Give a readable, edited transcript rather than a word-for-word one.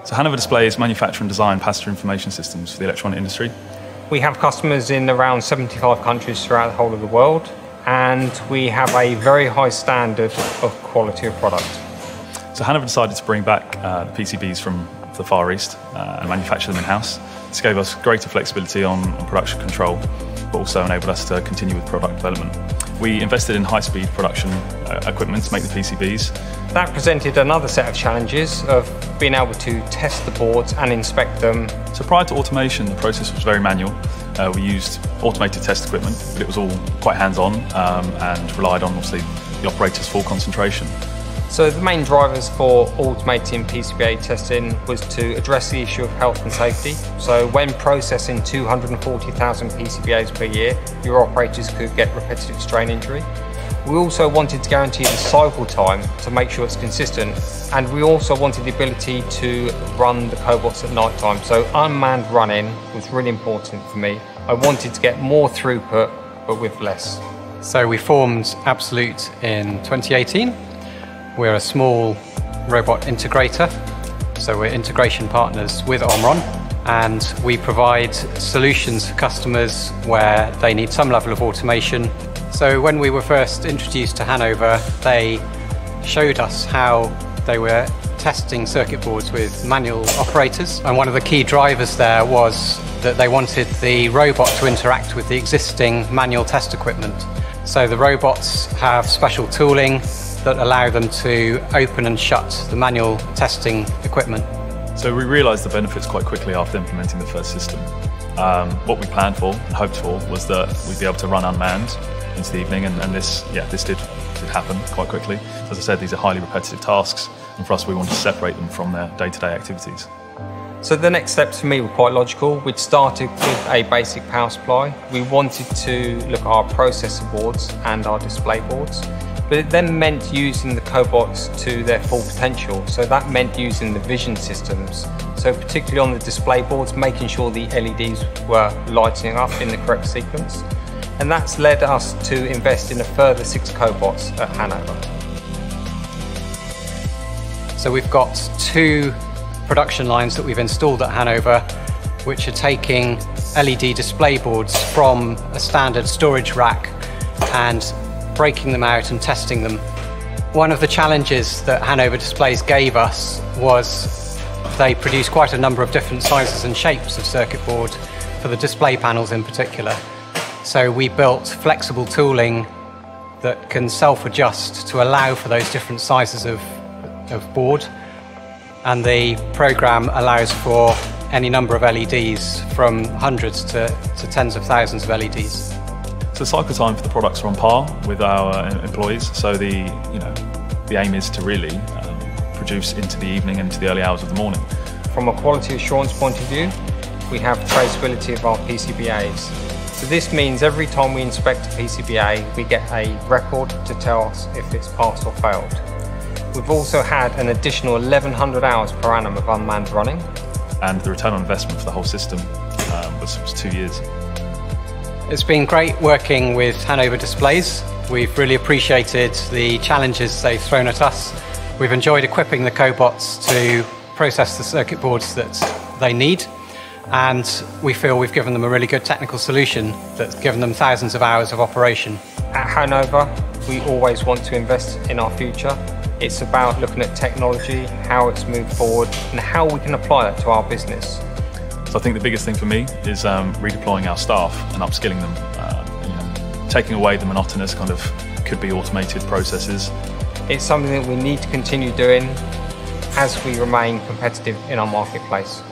So Hanover Displays manufacture and design passenger information systems for the electronic industry. We have customers in around 75 countries throughout the whole of the world, and we have a very high standard of quality of product. So Hanover decided to bring back the PCBs from the Far East and manufacture them in-house. This gave us greater flexibility on production control, but also enabled us to continue with product development. We invested in high-speed production equipment to make the PCBs. That presented another set of challenges of being able to test the boards and inspect them. So prior to automation, the process was very manual. We used automated test equipment, but it was all quite hands-on and relied on, obviously, the operator's full concentration. So the main drivers for automating PCBA testing was to address the issue of health and safety. So when processing 240,000 PCBAs per year, your operators could get repetitive strain injury. We also wanted to guarantee the cycle time to make sure it's consistent, and we also wanted the ability to run the cobots at night time. So unmanned running was really important for me. I wanted to get more throughput, but with less. So we formed Absolute in 2018. We're a small robot integrator, so we're integration partners with OMRON, and we provide solutions for customers where they need some level of automation. So when we were first introduced to Hanover, they showed us how they were testing circuit boards with manual operators, and one of the key drivers there was that they wanted the robot to interact with the existing manual test equipment. So the robots have special tooling that allow them to open and shut the manual testing equipment. So we realised the benefits quite quickly after implementing the first system. What we planned for and hoped for was that we'd be able to run unmanned into the evening, and this did happen quite quickly. As I said, these are highly repetitive tasks, and for us we wanted to separate them from their day-to-day activities. So the next steps for me were quite logical. We'd started with a basic power supply. We wanted to look at our processor boards and our display boards, but it then meant using the cobots to their full potential. So that meant using the vision systems. So particularly on the display boards, making sure the LEDs were lighting up in the correct sequence. And that's led us to invest in a further 6 cobots at Hanover. So we've got 2 production lines that we've installed at Hanover, which are taking LED display boards from a standard storage rack and breaking them out and testing them. One of the challenges that Hanover Displays gave us was they produce quite a number of different sizes and shapes of circuit board for the display panels in particular. So we built flexible tooling that can self-adjust to allow for those different sizes of board, and the program allows for any number of LEDs from hundreds to tens of thousands of LEDs. So cycle time for the products are on par with our employees, so the aim is to really produce into the evening and into the early hours of the morning. From a quality assurance point of view, we have traceability of our PCBAs. So this means every time we inspect a PCBA, we get a record to tell us if it's passed or failed. We've also had an additional 1,100 hours per annum of unmanned running. And the return on investment for the whole system was 2 years. It's been great working with Hanover Displays. We've really appreciated the challenges they've thrown at us. We've enjoyed equipping the cobots to process the circuit boards that they need, and we feel we've given them a really good technical solution that's given them thousands of hours of operation. At Hanover, we always want to invest in our future. It's about looking at technology, how it's moved forward, and how we can apply that to our business. So I think the biggest thing for me is redeploying our staff and upskilling them, taking away the monotonous kind of could-be automated processes. It's something that we need to continue doing as we remain competitive in our marketplace.